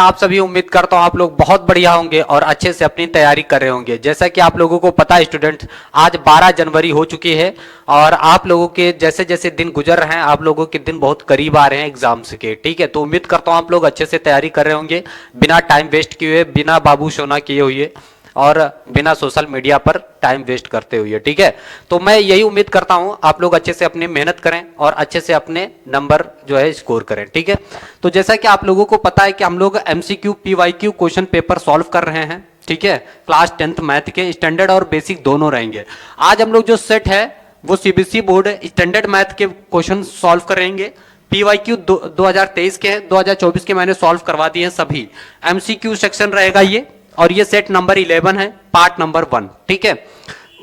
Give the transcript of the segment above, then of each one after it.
आप सभी उम्मीद करता हूँ आप लोग बहुत बढ़िया होंगे और अच्छे से अपनी तैयारी कर रहे होंगे। जैसा कि आप लोगों को पता है स्टूडेंट्स, आज 12 जनवरी हो चुकी है और आप लोगों के जैसे जैसे दिन गुजर रहे हैं आप लोगों के दिन बहुत करीब आ रहे हैं एग्जाम्स के। ठीक है, तो उम्मीद करता हूँ आप लोग अच्छे से तैयारी कर रहे होंगे, बिना टाइम वेस्ट किए हुए, बिना बाबू सोना किए हुए और बिना सोशल मीडिया पर टाइम वेस्ट करते हुए। ठीक है, तो मैं यही उम्मीद करता हूं आप लोग अच्छे से अपनी मेहनत करें और अच्छे से अपने नंबर जो है स्कोर करें। ठीक है, तो जैसा कि आप लोगों को पता है कि हम लोग MCQ PYQ question paper solve कर रहे हैं। ठीक है, क्लास 10th मैथ के स्टैंडर्ड और बेसिक दोनों रहेंगे। आज हम लोग जो सेट है वो सीबीएसई बोर्ड स्टैंडर्ड मैथ के क्वेश्चन सॉल्व करेंगे। पीवाईक्यू 2023 के हैं, 2024 के मैंने सॉल्व करवा दिए हैं सभी। एमसीक्यू सेक्शन रहेगा ये, और ये सेट नंबर 11 है, पार्ट नंबर 1। ठीक है,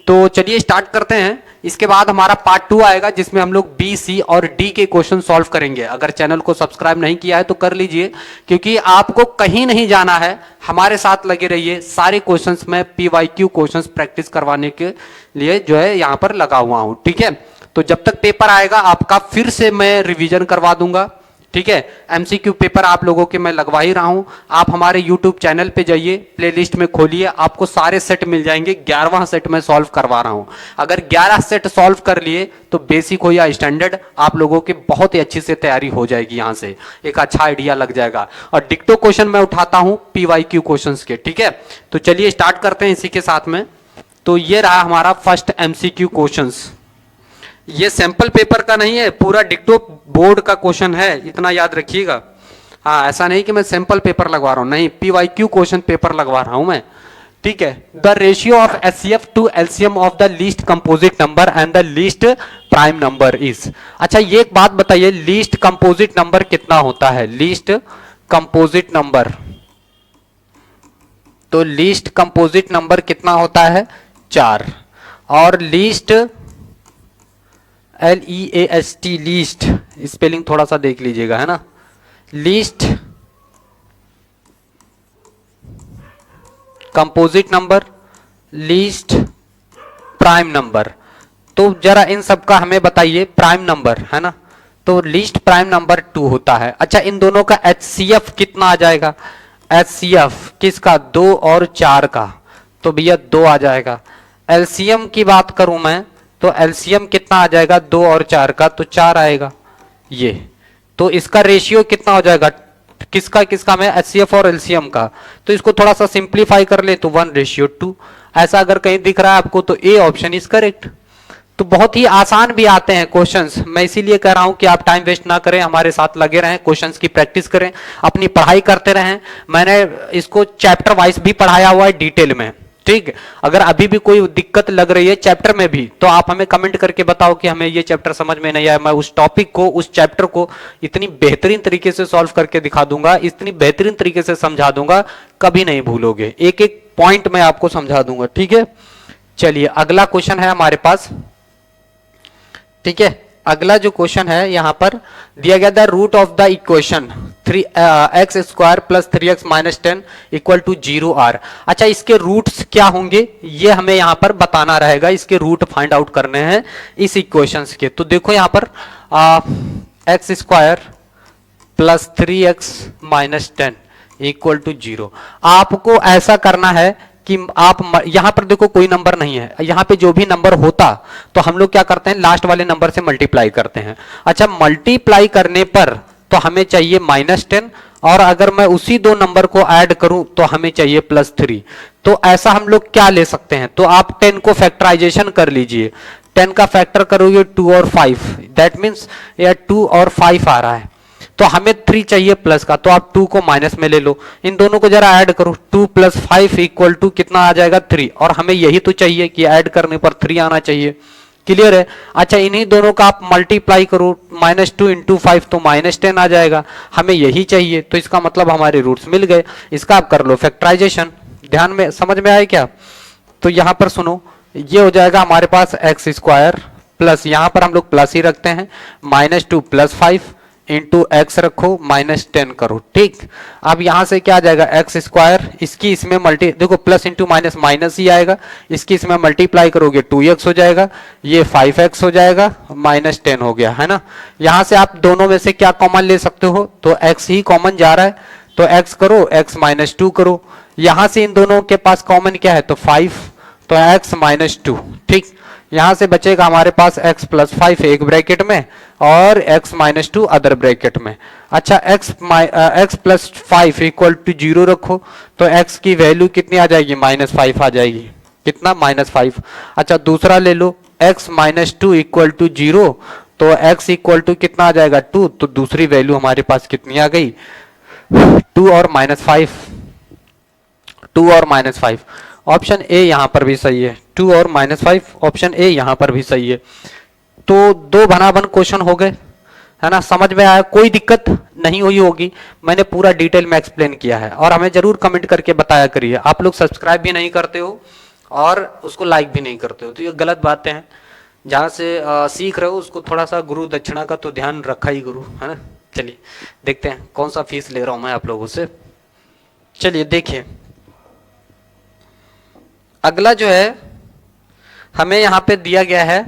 तो चलिए स्टार्ट करते हैं। इसके बाद हमारा पार्ट 2 आएगा जिसमें हम लोग बी, सी और डी के क्वेश्चन सॉल्व करेंगे। अगर चैनल को सब्सक्राइब नहीं किया है तो कर लीजिए, क्योंकि आपको कहीं नहीं जाना है, हमारे साथ लगे रहिए। सारे क्वेश्चंस में पीवाईक्यू क्वेश्चंस प्रैक्टिस करवाने के लिए जो है यहाँ पर लगा हुआ हूँ। ठीक है, तो जब तक पेपर आएगा आपका फिर से मैं रिविजन करवा दूंगा। ठीक है, एमसीक्यू पेपर आप लोगों के मैं लगवा ही रहा हूं। आप हमारे यूट्यूब चैनल पे जाइए, प्लेलिस्ट में खोलिए, आपको सारे सेट मिल जाएंगे। 11वां सेट में सॉल्व करवा रहा हूं। अगर 11 सेट सॉल्व कर लिए तो बेसिक हो या स्टैंडर्ड आप लोगों की बहुत ही अच्छी से तैयारी हो जाएगी। यहां से एक अच्छा आइडिया लग जाएगा। और डिक्टो क्वेश्चन मैं उठाता हूं पीवाईक्यू क्वेश्चन के। ठीक है, तो चलिए स्टार्ट करते हैं इसी के साथ में। तो ये रहा हमारा फर्स्ट एमसीक्यू क्वेश्चन। ये सैंपल पेपर का नहीं है, पूरा डिक्टो बोर्ड का क्वेश्चन है, इतना याद रखिएगा। हाँ, ऐसा नहीं कि मैं सैंपल पेपर लगवा रहा हूं, नहीं, पीवाईक्यू क्वेश्चन पेपर लगवा रहा हूं मैं। ठीक है, the ratio of HCF to LCM of the least composite number and the least prime number is. अच्छा, ये एक बात बताइए, लीस्ट कंपोजिट नंबर कितना होता है? लीस्ट कंपोजिट नंबर, तो लीस्ट कंपोजिट नंबर कितना होता है? 4। और लीस्ट LEAST, लीस्ट स्पेलिंग थोड़ा सा देख लीजिएगा, है ना। Least composite number, least prime number. तो जरा इन सब का हमें बताइए प्राइम नंबर, है ना। तो लीस्ट प्राइम नंबर 2 होता है। अच्छा, इन दोनों का HCF कितना आ जाएगा? HCF किसका? 2 और 4 का, तो भैया 2 आ जाएगा। LCM की बात करूं मैं तो एलसीएम कितना आ जाएगा? 2 और 4 का, तो 4 आएगा ये। तो इसका रेशियो कितना हो जाएगा? किसका किसका में? एचसीएफ और एलसीएम का। तो इसको थोड़ा सा सिंप्लीफाई कर ले तो 1:2। ऐसा अगर कहीं दिख रहा है आपको तो ए ऑप्शन इज करेक्ट। तो बहुत ही आसान भी आते हैं क्वेश्चंस। मैं इसीलिए कह रहा हूं कि आप टाइम वेस्ट ना करें, हमारे साथ लगे रहें, क्वेश्चंस की प्रैक्टिस करें, अपनी पढ़ाई करते रहें। मैंने इसको चैप्टर वाइज भी पढ़ाया हुआ है डिटेल में। ठीक, अगर अभी भी कोई दिक्कत लग रही है चैप्टर में भी तो आप हमें कमेंट करके बताओ कि हमें ये चैप्टर समझ में नहीं आया। मैं उस टॉपिक को, उस चैप्टर को इतनी बेहतरीन तरीके से सॉल्व करके दिखा दूंगा, इतनी बेहतरीन तरीके से समझा दूंगा, कभी नहीं भूलोगे। एक एक पॉइंट मैं आपको समझा दूंगा। ठीक है, चलिए अगला क्वेश्चन है हमारे पास। ठीक है, अगला जो क्वेश्चन है यहां पर दिया गया, the root of the equation 3x² + 3x - 10 = 0 r। अच्छा, इसके रूट्स क्या होंगे ये हमें यहां पर बताना रहेगा। इसके रूट फाइंड आउट करने हैं इस इक्वेशंस के। तो देखो यहां पर x² + 3x - 10 = 0। आपको ऐसा करना है कि आप यहां पर देखो कोई नंबर नहीं है, यहां पे जो भी नंबर होता तो हम लोग क्या करते हैं, लास्ट वाले नंबर से मल्टीप्लाई करते हैं। अच्छा, मल्टीप्लाई करने पर तो हमें चाहिए -10, और अगर मैं उसी 2 नंबर को ऐड करूं तो हमें चाहिए +3। तो ऐसा हम लोग क्या ले सकते हैं, तो आप 10 को फैक्टराइजेशन कर लीजिए। 10 का फैक्टर करोगे 2 और 5, दैट मीन्स यह 2 और 5 आ रहा है। तो हमें 3 चाहिए प्लस का, तो आप 2 को माइनस में ले लो। इन दोनों को जरा ऐड करो, 2 + 5 = कितना आ जाएगा? 3। और हमें यही तो चाहिए कि ऐड करने पर 3 आना चाहिए। क्लियर है? अच्छा, इन्हीं दोनों का आप मल्टीप्लाई करो, -2 × 5 तो -10 आ जाएगा। हमें यही चाहिए, तो इसका मतलब हमारे रूट्स मिल गए। इसका आप कर लो फैक्टराइजेशन। ध्यान में समझ में आए क्या? तो यहां पर सुनो, ये हो जाएगा हमारे पास x² प्लस, यहां पर हम लोग प्लस ही रखते हैं, -2 + 5 × x रखो, -10 करो। ठीक, अब यहां से क्या आ जाएगा? x², इसकी इसमें मल्टी, देखो प्लस इंटू माइनस माइनस ही आएगा, इसकी इसमें मल्टीप्लाई करोगे 2x हो जाएगा, ये 5x हो जाएगा, -10 हो गया, है ना। यहां से आप दोनों में से क्या कॉमन ले सकते हो, तो x ही कॉमन जा रहा है, तो x करो, x माइनस 2 करो, यहां से इन दोनों के पास कॉमन क्या है तो 5, तो x माइनस 2, ठीक। यहां से बचेगा हमारे पास x प्लस 5 एक ब्रैकेट में और x माइनस 2 अदर ब्रैकेट में। अच्छा x प्लस 5 इक्वल टू 0 रखो, तो x की वैल्यू कितनी आ जाएगी -5 आ जाएगी, कितना -5। अच्छा दूसरा ले लो, x माइनस 2 इक्वल टू 0, तो x इक्वल टू कितना आ जाएगा 2, तो दूसरी वैल्यू हमारे पास कितनी आ गई 2 और -5, 2 और -5। ऑप्शन ए यहां पर भी सही है, 2 और -5, ऑप्शन ए यहां पर भी सही है। तो दो भनाभन क्वेश्चन हो गए, है ना, समझ में आया, कोई दिक्कत नहीं हुई होगी, मैंने पूरा डिटेल में एक्सप्लेन किया है। और हमें जरूर कमेंट करके बताया करिए, आप लोग सब्सक्राइब भी नहीं करते हो और उसको लाइक भी नहीं करते हो, तो ये गलत बातें हैं। जहां से सीख रहे हो उसको थोड़ा सा गुरु दक्षिणा का तो ध्यान रखा ही गुरु, है ना। चलिए देखते हैं कौन सा फीस ले रहा हूं मैं आप लोगों से। चलिए देखिए अगला जो है हमें यहां पे दिया गया है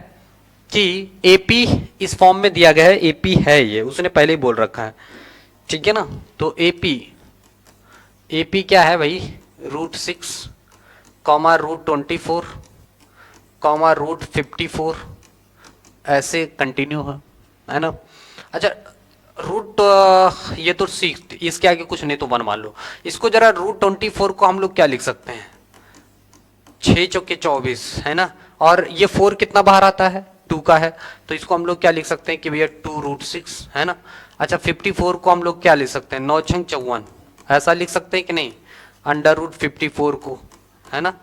कि एपी इस फॉर्म में दिया गया है, एपी है ये उसने पहले ही बोल रखा है, ठीक है ना। तो एपी क्या है भाई, √6 कॉमा √24 कॉमा √54 ऐसे कंटिन्यू है ना। अच्छा रूट ये तो 6, इसके आगे कुछ नहीं तो 1 मान लो। इसको जरा √24 को हम लोग क्या लिख सकते हैं, 6 चौके 24, है ना। और ये 4 कितना बाहर आता है 2 का है, तो इसको हम लोग क्या लिख सकते हैं कि भैया 2√6, है ना। अच्छा 54 को हम लोग क्या लिख सकते हैं 9 छंग 54, ऐसा लिख सकते हैं कि नहीं, √54 को, है ना।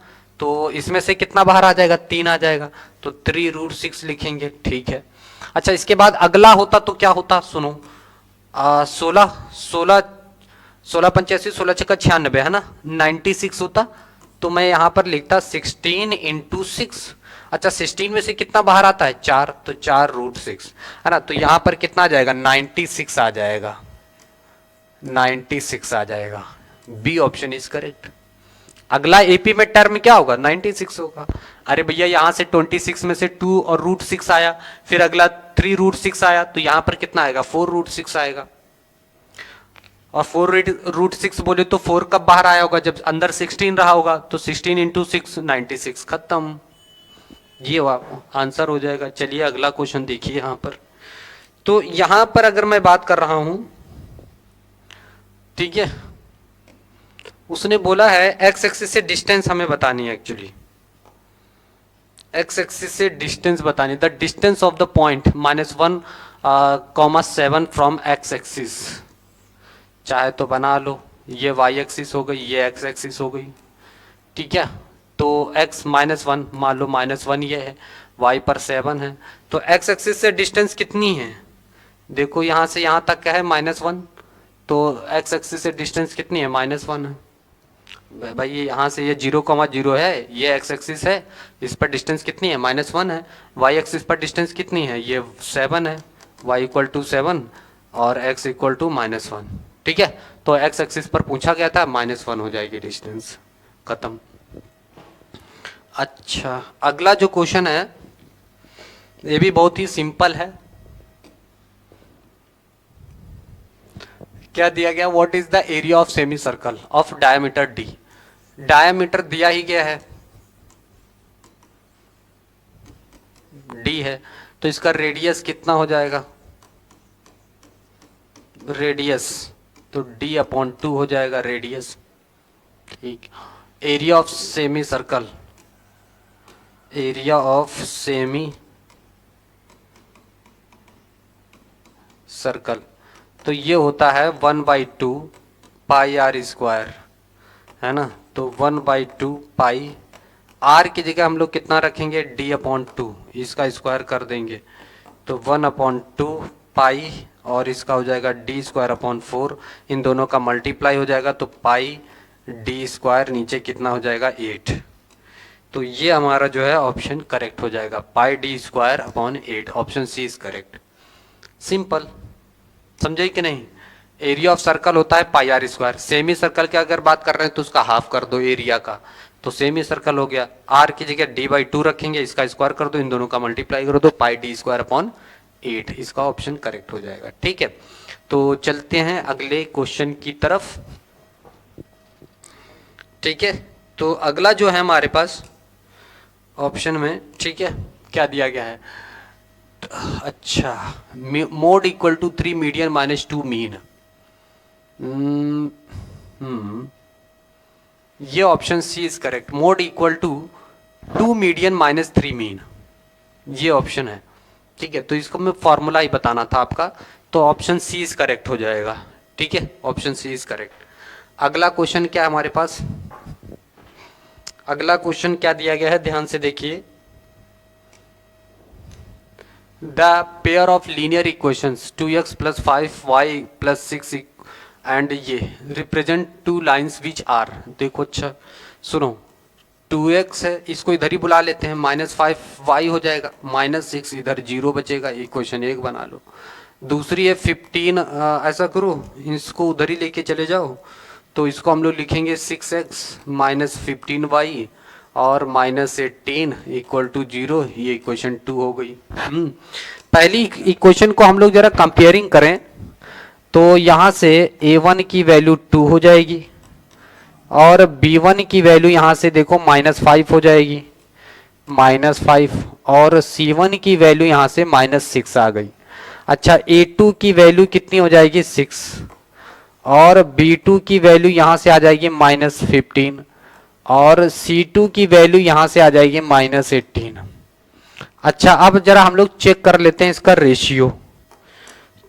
तो इसमें से कितना बाहर आ जाएगा 3 आ जाएगा, तो 3√6 लिखेंगे, ठीक है। अच्छा इसके बाद अगला होता तो क्या होता सुनो, 16 16 16 85 16 छक्का 96, है ना, 96 होता, तो मैं यहां पर लिखता 16 × 6। अच्छा 16 में से कितना बाहर आता है 4, तो 4√6, है ना। तो यहां पर कितना आ जाएगा 96 आ जाएगा, 96 आ जाएगा, बी ऑप्शन इज करेक्ट। अगला एपी में टर्म क्या होगा 96 होगा। अरे भैया यहां से 26 में से 2 और √6 आया, फिर अगला 3√6 आया, तो यहां पर कितना आएगा 4√6 आएगा। और 4√6 बोले तो 4 कब बाहर आया होगा जब अंदर 16 रहा होगा, तो 16 × 6 96, खत्म, ये आंसर हो जाएगा। चलिए अगला क्वेश्चन देखिए यहां पर। तो यहां पर अगर मैं बात कर रहा हूं, ठीक है, उसने बोला है एक्स एक्सिस से डिस्टेंस हमें बतानी है, एक्चुअली एक्स एक्सिस से डिस्टेंस बतानी, the distance of the point -1,7 from x axis. चाहे तो बना लो, ये वाई एक्सिस हो गई, ये एक्स एक्सिस हो गई, ठीक है। तो x -1 मान लो, -1 ये है, y पर 7 है, तो x एक्सिस से डिस्टेंस कितनी है, देखो यहां से यहां तक क्या है -1, तो x एक्सिस से डिस्टेंस कितनी है -1 है भाई। यहां से ये 0,0 है, ये x एक्सिस है, इस पर डिस्टेंस कितनी है -1 है, y एक्सिस पर डिस्टेंस कितनी है, ये 7 है, y = 7 और x = -1, ठीक है। तो x एक्सिस पर पूछा गया था, -1 हो जाएगी डिस्टेंस, खत्म। अच्छा अगला जो क्वेश्चन है ये भी बहुत ही सिंपल है। क्या दिया गया, what is the area of semi circle of diameter d। Diameter दिया ही गया है d है, तो इसका रेडियस कितना हो जाएगा, रेडियस तो d/2 हो जाएगा रेडियस, ठीक। Area of semi circle, area of semi circle, तो ये होता है 1/2 πr², है ना। तो 1/2 पाई, r की जगह हम लोग कितना रखेंगे d/2, इसका स्क्वायर कर देंगे, तो 1/2 पाई और इसका हो जाएगा d²/4, इन दोनों का मल्टीप्लाई हो जाएगा, तो पाई d², नीचे कितना हो जाएगा 8। तो ये हमारा जो है ऑप्शन करेक्ट हो जाएगा, πd²/8, option C is correct. Simple, समझे कि नहीं। एरिया ऑफ सर्कल होता है πr², सेमी सर्कल की अगर बात कर रहे हैं तो उसका हाफ कर दो एरिया का, तो सेमी सर्कल हो गया, r की जगह d/2 रखेंगे, इसका स्क्वायर कर दो, इन दोनों का मल्टीप्लाई करो, तो πd²/8, इसका ऑप्शन करेक्ट हो जाएगा, ठीक है। तो चलते हैं अगले क्वेश्चन की तरफ। ठीक है, तो अगला जो है हमारे पास ऑप्शन में, ठीक है, क्या दिया गया है, अच्छा, mode equal to 3 median minus 2 mean. ये option C is correct, mode equal to 2 median minus 3 mean, ये ऑप्शन है। ठीक है, तो इसको मैं फॉर्मूला ही बताना था आपका, तो ऑप्शन सी इज करेक्ट हो जाएगा। ठीक है, ऑप्शन सी इज करेक्ट। अगला क्वेश्चन क्या है हमारे पास, अगला क्वेश्चन क्या दिया गया है, ध्यान से देखिए। The pair of linear equations 2x plus 5y plus 6 and ये represent two lines which are, देखो अच्छा सुनो, 2x है, इसको इधर ही बुला लेते हैं, -5y हो जाएगा, -6 इधर 0 बचेगा, इक्वेशन 1 बना लो। दूसरी है 15, ऐसा करो इसको उधर ही लेके चले जाओ, तो इसको हम लोग लिखेंगे 6x माइनस 15y और -18 इक्वल टू 0, ये इक्वेशन 2 हो गई। पहली इक्वेशन को हम लोग जरा कंपेयरिंग करें तो यहाँ से a1 की वैल्यू 2 हो जाएगी और b1 की वैल्यू यहाँ से देखो -5 हो जाएगी, -5, और c1 की वैल्यू यहाँ से -6 आ गई। अच्छा, a2 की वैल्यू कितनी हो जाएगी 6 और b2 की वैल्यू यहाँ से आ जाएगी -15 और c2 की वैल्यू यहाँ से आ जाएगी -18। अच्छा, अब जरा हम लोग चेक कर लेते हैं इसका रेशियो।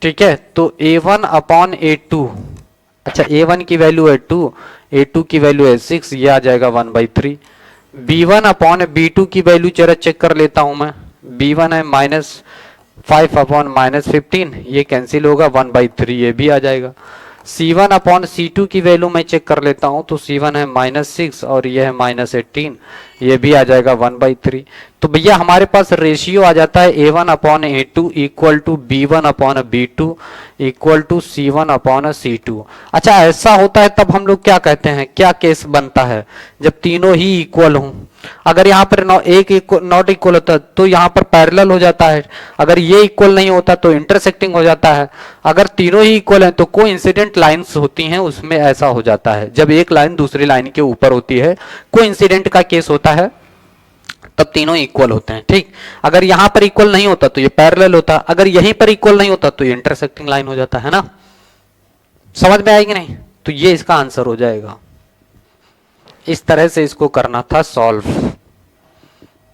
ठीक है, तो a1 अपॉन a2, अच्छा a1 की वैल्यू है 2, a2 की वैल्यू है 6, ये आ जाएगा 1/3। b1 अपॉन b2 की वैल्यू जरा चेक कर लेता हूं मैं, b1 है -5 अपॉन -15, ये कैंसिल होगा, 1/3 ये भी आ जाएगा। c1 अपॉन c2 की वैल्यू मैं चेक कर लेता हूं, तो c1 है -6 और ये है -18, ये भी आ जाएगा 1/3। तो भैया हमारे पास रेशियो आ जाता है a1 upon a2 equal to b1 upon b2 equal to c1 upon c2। अच्छा, ऐसा होता है तब हम लोग क्या कहते हैं, क्या केस बनता है, जब तीनों ही इक्वल हों। अगर यहाँ पर एक नॉट इक्वल होता है तो यहाँ पर पैरेलल हो जाता है, अगर ये इक्वल नहीं होता तो इंटरसेक्टिंग हो जाता है, अगर तीनों ही इक्वल हैं तो कोइंसिडेंट लाइंस होती हैं, उसमें ऐसा हो जाता है जब एक लाइन दूसरी लाइन के ऊपर होती है, कोइंसिडेंट का केस होता है, तब तीनों इक्वल होते हैं। ठीक, अगर यहां पर इक्वल नहीं होता तो ये पैरेलल होता, अगर यहीं पर इक्वल नहीं होता तो ये इंटरसेक्टिंग लाइन हो जाता है ना, समझ में आएगी नहीं, तो ये इसका आंसर हो जाएगा। इस तरह से इसको करना था सॉल्व।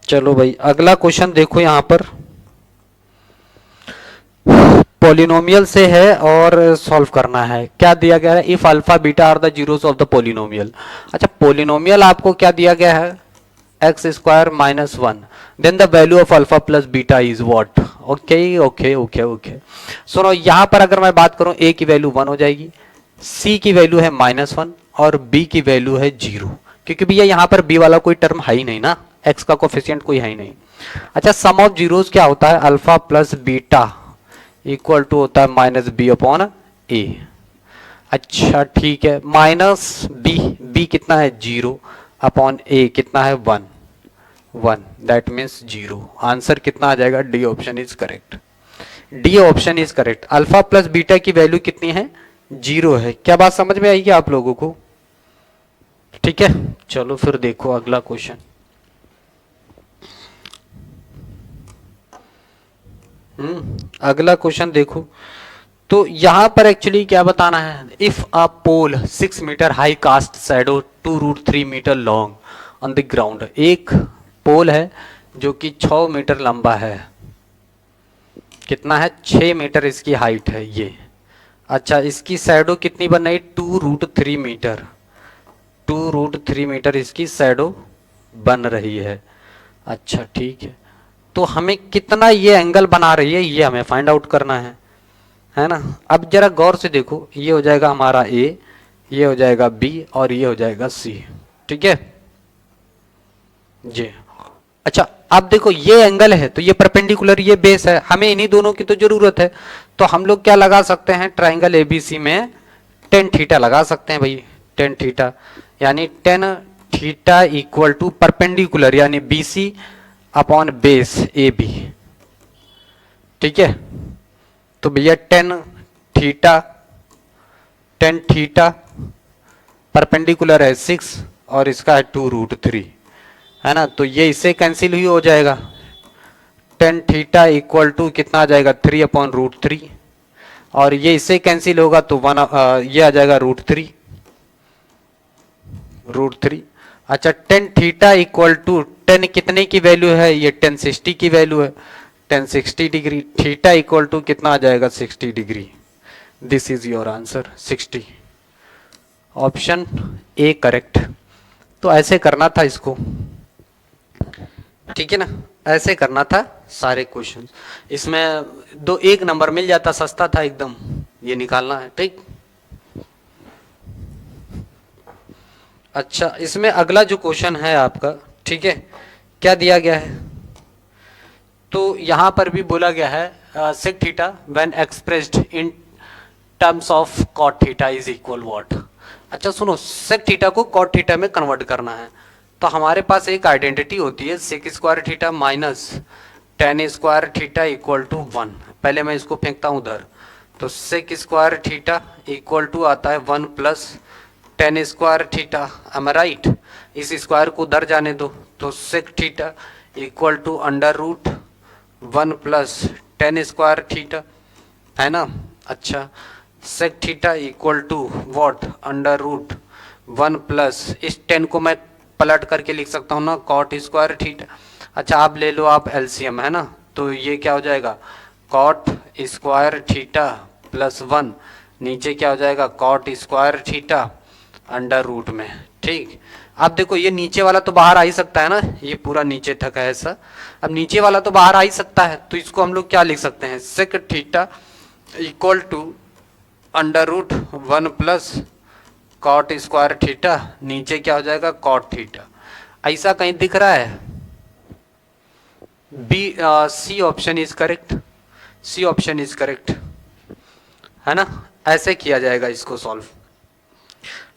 चलो भाई, अगला क्वेश्चन देखो, यहां पर पॉलिनोमियल से है और सॉल्व करना है। क्या दिया गया है, if alpha beta are the zeros of the polynomial. अच्छा, पॉलिनोमियल आपको क्या दिया गया है, x² -1, then the value of alpha plus beta is what. Okay okay okay okay, सुनो, यहां पर अगर मैं बात करूं a की वैल्यू 1 हो जाएगी, c की वैल्यू है -1 और b की वैल्यू है 0, क्योंकि भैया यहां पर b वाला कोई टर्म है ही नहीं ना, x का कोफिशिएंट कोई है ही नहीं। अच्छा, सम ऑफ जीरोस क्या होता है, alpha plus beta equal to होता है -b अपॉन a। अच्छा ठीक है, -b कितना है 0 अपॉन a कितना है 1, दैट मीन्स 0। आंसर कितना आ जाएगा, D option is correct, D option is correct. Alpha plus beta की वैल्यू कितनी है, 0 है। क्या बात समझ में आएगी आप लोगों को, ठीक है। चलो फिर देखो अगला क्वेश्चन। अगला क्वेश्चन देखो, तो यहां पर एक्चुअली क्या बताना है, if a pole 6 metre high cast shadow 2√3 metre long on the ground. एक पोल है जो कि 6 मीटर लंबा है, कितना है 6 मीटर इसकी हाइट है ये। अच्छा, इसकी शैडो कितनी बन रही, 2√3 मीटर, 2√3 मीटर इसकी शैडो बन रही है। अच्छा ठीक है, तो हमें कितना ये एंगल बना रही है ये हमें फाइंड आउट करना है ना। अब जरा गौर से देखो, ये हो जाएगा हमारा ए, ये हो जाएगा बी और ये हो जाएगा सी, ठीक है जी। अच्छा, अब देखो ये एंगल है तो ये परपेंडिकुलर, ये बेस है, हमें इन्हीं दोनों की तो जरूरत है, तो हम लोग क्या लगा सकते हैं, ट्राइंगल एबीसी में टेन थीटा लगा सकते हैं भाई, टेन थीटा, यानी tan theta equal to perpendicular यानी BC upon base A B, ठीक है। तो भैया टेन थीटा परपेंडिकुलर है 6 और इसका है 2√3, है ना। तो ये इससे कैंसिल ही हो जाएगा, टेन थीटा इक्वल टू कितना आ जाएगा 3/√3, और ये इससे कैंसिल होगा तो ये आ जाएगा √3। अच्छा, tan theta equal to, tan कितने की वैल्यू है, ये 1060 की वैल्यू है, 1060 डिग्री, थीटा इक्वल टू कितना आ जाएगा 60 degree. This is your answer 60, option A correct. तो ऐसे करना था इसको, ठीक है ना, ऐसे करना था सारे क्वेश्चन। इसमें दो एक नंबर मिल जाता, सस्ता था एकदम, ये निकालना है, ठीक। अच्छा, इसमें अगला जो क्वेश्चन है आपका, ठीक है, क्या दिया गया है, तो यहां पर भी बोला गया है sec theta when expressed in terms of cot theta is equal what. अच्छा सुनो, सेक थीटा को कॉट थीटा में कन्वर्ट करना है, तो हमारे पास एक आइडेंटिटी होती है sec square theta minus tan square theta equal to 1। पहले मैं इसको फेंकता हूं उधर, तो sec square theta equal to आता है 1 plus tan square theta, am I right. इस स्क्वायर को उधर जाने दो, तो sec theta equal to √1 plus tan square theta, है ना। अच्छा, sec theta equal to what, √1 plus, इस 10 को मैं पलट करके लिख सकता हूँ ना, कॉट स्क्वायर थीटा। अच्छा, आप ले लो आप एलसीएम, है ना, तो ये क्या हो जाएगा कॉट स्क्वायर थीटा प्लस 1, नीचे क्या हो जाएगा कॉट स्क्वायर थीटा √ में, ठीक। अब देखो ये नीचे वाला तो बाहर आ ही सकता है ना, ये पूरा नीचे तक है ऐसा, अब नीचे वाला तो बाहर आ ही सकता है, तो इसको हम लोग क्या लिख सकते हैं, sec theta equal to √1 plus cot square theta, नीचे क्या हो जाएगा कॉट थीटा। ऐसा कहीं दिख रहा है, B C option is correct, C option is correct, है ना। ऐसे किया जाएगा इसको सॉल्व।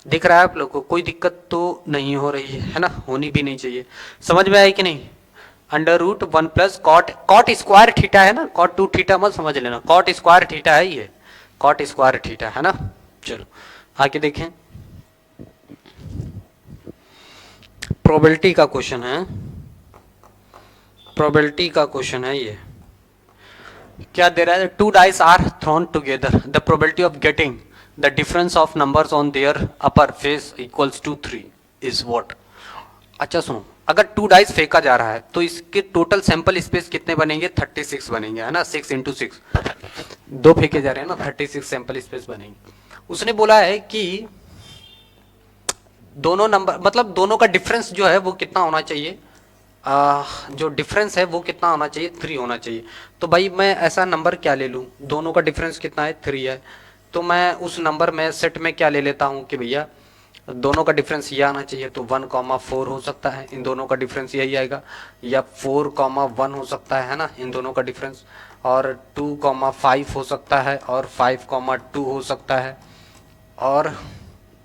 दिख रहा है आप लोग को, कोई दिक्कत तो नहीं हो रही है ना, होनी भी नहीं चाहिए। समझ में आया कि नहीं, √1 प्लस कॉट स्क्वायर थीटा है ना, कॉट 2 थीटा मत समझ लेना, कॉट स्क्वायर थीटा है ये, कॉट स्क्वायर थीटा, है ना। चलो आगे देखें, प्रोबेबिलिटी का क्वेश्चन है, प्रोबेबिलिटी का क्वेश्चन है ये। क्या दे रहा है, 2 dice are thrown together, the probability of getting the difference of numbers on their upper face equals to 3 is what. अच्छा सुनो, अगर 2 डाइस फेंका जा रहा है तो इसके टोटल सैंपल स्पेस कितने बनेंगे, 36 बनेंगे, है ना, 6 × 6, 2 फेंके जा रहे हैं ना, 36 सैंपल स्पेस बनेंगे। उसने बोला है कि दोनों नंबर, मतलब दोनों का डिफरेंस जो है वो कितना होना चाहिए, जो डिफरेंस है वो कितना होना चाहिए, 3 होना चाहिए। तो भाई मैं ऐसा नंबर क्या ले लूँ, दोनों का डिफरेंस कितना है, 3 है, तो मैं उस नंबर में सेट में क्या ले लेता हूँ कि भैया दोनों का डिफरेंस ये आना चाहिए, तो 1,4 हो सकता है, इन दोनों का डिफरेंस यही आएगा, या 4,1 हो सकता है ना, इन दोनों का डिफरेंस, और 2,5 हो सकता है, और 5,2 हो सकता है, और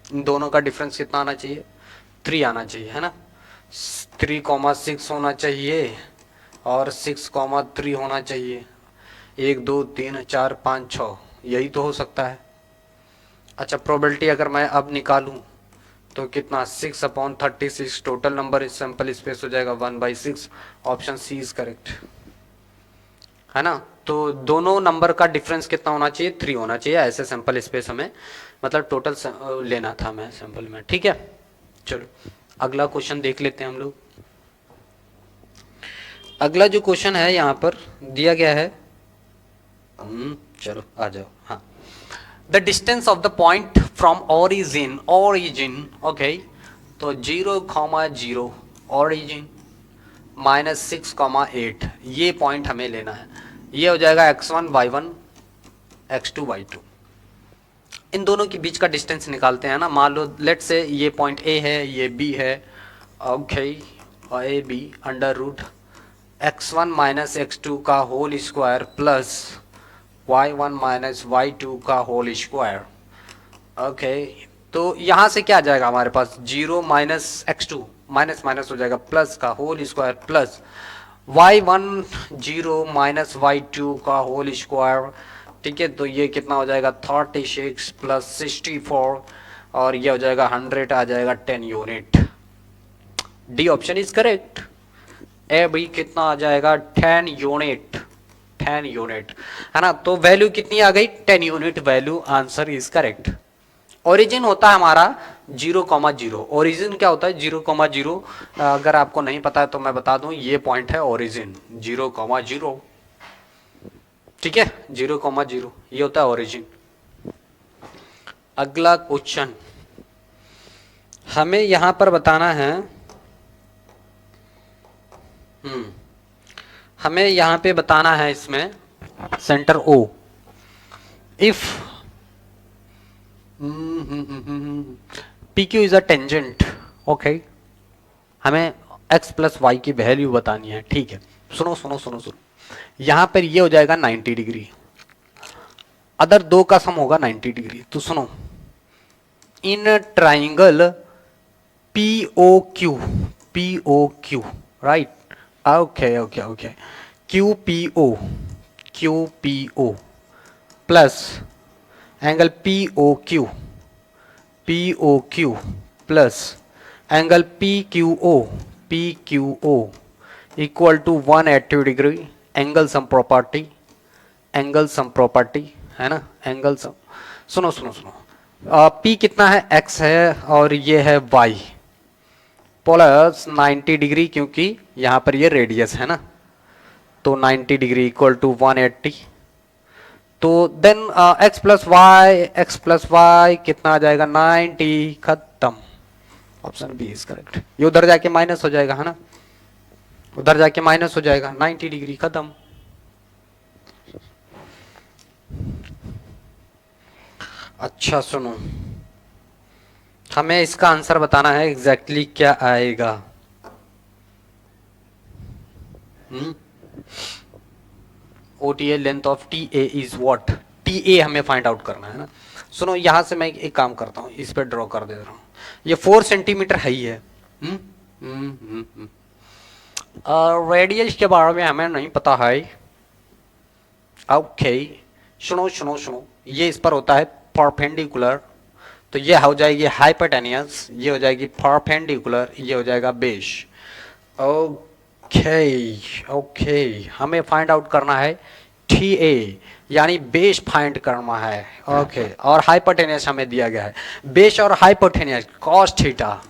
इन दोनों का डिफरेंस कितना आना चाहिए, 3 आना चाहिए, है ना। 3,6 होना चाहिए, और 6,3 होना चाहिए, 1 2 3 4 5 6, यही तो हो सकता है। अच्छा, प्रोबेबिलिटी अगर मैं अब निकालूं तो कितना, 6/36, टोटल नंबर सैंपल स्पेस हो जाएगा 1/6, ऑप्शन सी इज करेक्ट, है ना। तो दोनों नंबर का डिफरेंस कितना होना चाहिए, 3 होना चाहिए, ऐसे सैंपल स्पेस हमें, मतलब टोटल लेना था मैं सैंपल में, ठीक है। चलो अगला क्वेश्चन देख लेते हैं हम लोग। अगला जो क्वेश्चन है यहाँ पर दिया गया है, चलो आ जाओ, हाँ, the distance of the point from origin, okay, तो 0,0 ओरिजिन -6,8, ये पॉइंट हमें लेना है, ये हो जाएगा x1 y1 x2 y2। इन दोनों के बीच का डिस्टेंस निकालते हैं ना, मान लो लेट से ये पॉइंट A है, ये B है, ओके, और ए बी √x1 - x2 का whole square plus y1 - y2 का होल स्क्वायर, ओके। तो यहाँ से क्या आ जाएगा हमारे पास, 0 - x2, माइनस माइनस हो जाएगा, प्लस का whole square plus y1 0 - y2 का होल स्क्वायर, ठीक है। तो ये कितना हो जाएगा 36 + 64, और ये हो जाएगा 100 आ जाएगा 10 unit, D option is correct. A भी कितना आ जाएगा 10 यूनिट, 10 यूनिट है ना। तो वैल्यू कितनी आ गई 10 unit value, answer is correct. Origin होता है हमारा 0,0। ओरिजिन क्या होता है 0,0। अगर आपको नहीं पता है तो मैं बता दूं, ये पॉइंट है ओरिजिन 0,0। ठीक है 0,0 ये होता है ओरिजिन। अगला क्वेश्चन हमें यहां पर बताना है, हमें यहां पे बताना है इसमें centre O. If P Q is a tangent, okay, हमें x प्लस वाई की वैल्यू बतानी है। ठीक है सुनो सुनो सुनो सुनो, यहां पर ये हो जाएगा 90 डिग्री, अदर दो का सम होगा 90 डिग्री। तो सुनो, in triangle POQ, POQ right, okay okay okay, QPO, QPO plus angle POQ, POQ plus angle PQO, PQO equal to 180 degree. Angle sum property, angle sum property है ना, एंगल सम। सुनो सुनो सुनो, P कितना है x है और ये है y प्लस 90 डिग्री, क्योंकि यहां पर ये रेडियस है ना, तो 90 डिग्री इक्वल टू 180। तो देन x प्लस वाई कितना आ जाएगा 90, खत्म। Option B is correct. ये उधर जाके माइनस हो जाएगा है ना, उधर जाके माइनस हो जाएगा, 90 डिग्री खत्म। अच्छा सुनो, हमें इसका आंसर बताना है एग्जैक्टली क्या आएगा। OTA length of TA is what, TA हमें फाइंड आउट करना है ना। सुनो यहां से मैं एक काम करता हूं, इस पे ड्रॉ कर दे रहा हूं, ये 4 सेंटीमीटर है ही है। रेडियस के बारे में हमें नहीं पता है। ओके सुनो सुनो सुनो, ये इस पर होता है परपेंडिकुलर, तो ये हो जाएगी हाइपोटेनियस, ये हो जाएगी परपेंडिकुलर, ये हो जाएगा बेस। ओके ओके, हमें फाइंड आउट करना है TA यानी बेस फाइंड करना है। ओके और हाइपोटेनियस हमें दिया गया है, बेस और हाइपोटेनियस कॉस थीटा,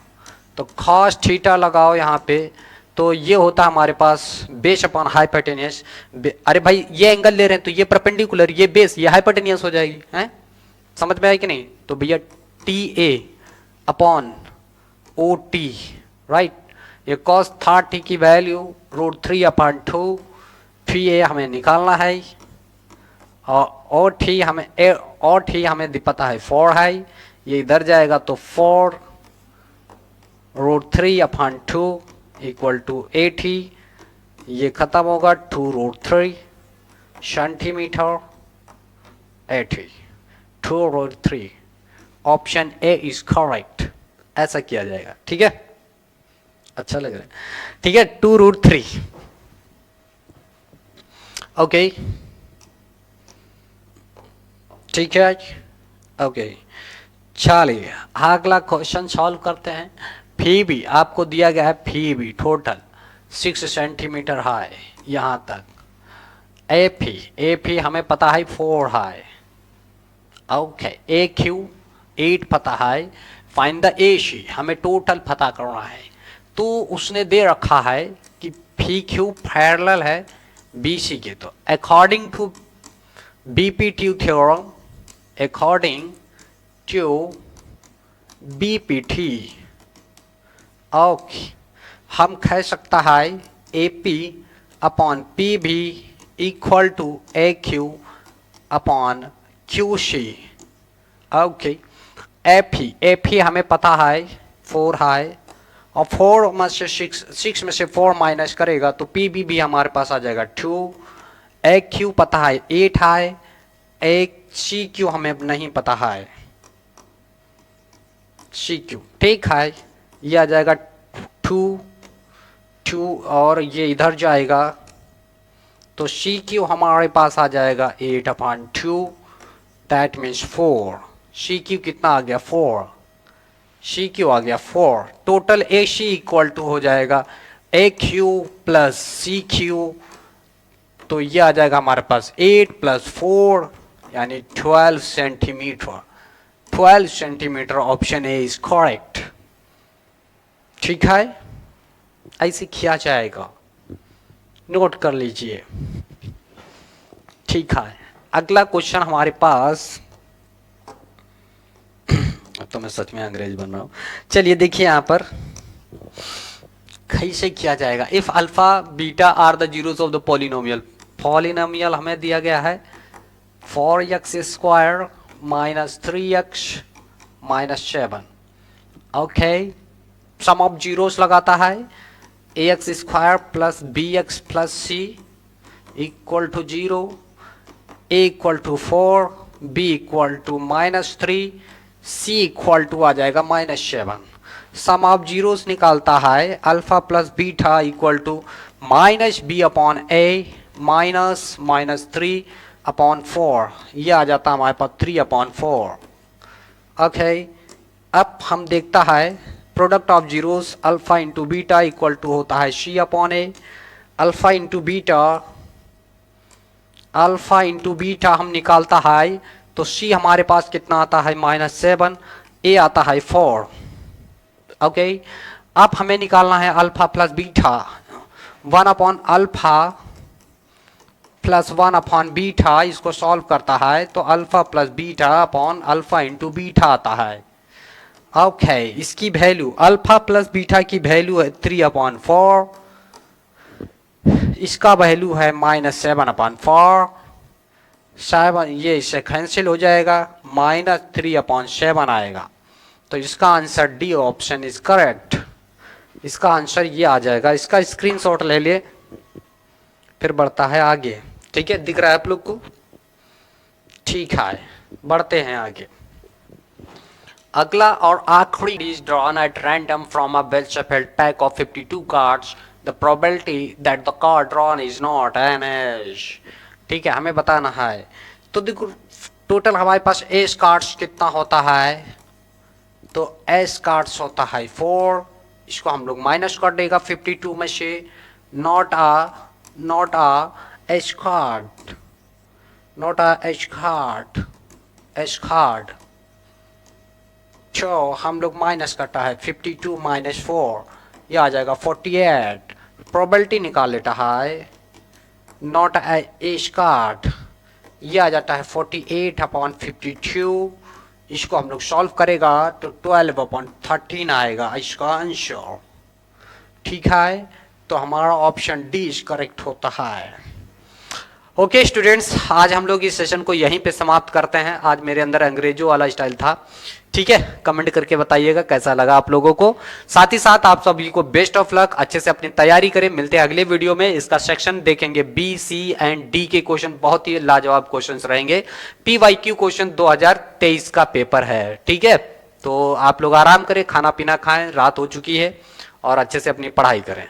तो कॉस थीटा लगाओ यहाँ पे, तो ये होता है हमारे पास बेस अपॉन हाइपोटेनियस। अरे भाई ये एंगल ले रहे हैं तो ये परपेंडिकुलर, ये बेस, ये हाइपोटेनियस हो जाएगी, हैं समझ में आई कि नहीं। तो भैया TA अपॉन OT राइट, ये कॉस 30 की वैल्यू √3/2, TA हमें निकालना है, और OT हमें पता है 4 है, ये इधर जाएगा तो 4 √3/2 इक्वल टू 80, ये खत्म होगा 2√3 centimetre, 80 2√3। Option A is correct, ऐसा किया जाएगा। ठीक है अच्छा लग रहा है, ठीक है 2√3। ओके ठीक है ओके, चलिए अगला क्वेश्चन सॉल्व करते हैं। फी भी आपको दिया गया है, फी भी टोटल 6 सेंटीमीटर हाई यहां तक। ए फी हमें पता है 4 हाई, ओके ए क्यू 8 पता है, फाइंड द AC हमें टोटल पता करना है। तो उसने दे रखा है कि फी क्यू पैरेलल है BC के, तो according to BPT theorem, according to BPT okay, हम कह सकता है AP upon PB equal to AQ upon QC। Okay AP हमें पता है 4 है, और 4 में से 6 में से 4 माइनस करेगा तो PB भी हमारे पास आ जाएगा 2। AQ पता है 8 है, CQ हमें नहीं पता है, CQ ठीक है, ये आ जाएगा 2 और ये इधर जाएगा तो CQ हमारे पास आ जाएगा 8/2, दैट मीन्स 4। CQ कितना आ गया 4, सी क्यू आ गया 4, total A C equal to हो जाएगा A Q plus C Q, तो ये आ जाएगा हमारे पास 8 + 4 यानी 12 centimetre. 12 centimetre, option A is correct. ठीक है, ऐसे किया जाएगा, नोट कर लीजिए। ठीक है, अगला क्वेश्चन हमारे पास, तो मैं सच में अंग्रेज बन रहा हूं। चलिए देखिए यहां पर कैसे किया जाएगा। If alpha beta are the zeros of the polynomial, polynomial हमें दिया गया है 4x² - 3x - 7। Okay, some of zeros लगाता है ax² + bx + c = 0, a = 4, b = -3, c = आ जाएगा -7। सम ऑफ जीरोस निकालता है alpha plus beta equal to -b/a -3/4, ये आ जाता है हमारे पास 3/4। ओके, अब हम देखता है product of zeros alpha into beta equal to होता है c/a। अल्फा इंटू बीटा हम निकालता है तो c हमारे पास कितना आता है -7, a आता है 4। ओके, अब हमें निकालना है अल्फा प्लस बीटा, 1/अल्फा प्लस 1/बीटा, इसको सॉल्व करता है तो alpha plus beta upon alpha into beta आता है। ओके, इसकी वैल्यू अल्फा प्लस बीटा की वैल्यू है 3/4, इसका वैल्यू है -7/4, 7 ये इससे कैंसिल हो जाएगा, -3/7 आएगा। तो इसका answer D option is correct. इसका आंसर ये आ जाएगा। इसका स्क्रीनशॉट ले लिए, फिर बढ़ता है आगे। ठीक है, दिख रहा है आप लोग को? ठीक है, बढ़ते हैं आगे। अगला और आखिरी is drawn at random from a well shuffled pack of 52 cards, the probability that the card drawn is not an ace. ठीक है, हमें बताना है। तो देखो टोटल हमारे पास एस कार्ड्स कितना होता है, तो एस कार्ड्स होता है 4, इसको हम लोग माइनस कर देगा 52 में से, not a ace card, ace card, तो हम लोग माइनस करता है 52 - 4, ये आ जाएगा 48। प्रोबेबिलिटी निकाल लेता है नॉट एच कार्ड, ये आ जाता है 48/52, इसको हम लोग सॉल्व करेगा तो 12/13 आएगा इसका आंसर। ठीक है, तो हमारा ऑप्शन डी इज करेक्ट होता है। ओके स्टूडेंट्स, आज हम लोग इस सेशन को यहीं पे समाप्त करते हैं। आज मेरे अंदर अंग्रेजों वाला स्टाइल था। ठीक है, कमेंट करके बताइएगा कैसा लगा आप लोगों को। साथ ही साथ आप सभी को बेस्ट ऑफ लक, अच्छे से अपनी तैयारी करें। मिलते हैं अगले वीडियो में। इसका सेक्शन देखेंगे बी, सी एंड डी के क्वेश्चन, बहुत ही लाजवाब क्वेश्चंस रहेंगे। PYQ क्वेश्चन 2023 का पेपर है। ठीक है, तो आप लोग आराम करें, खाना पीना खाएं, रात हो चुकी है, और अच्छे से अपनी पढ़ाई करें।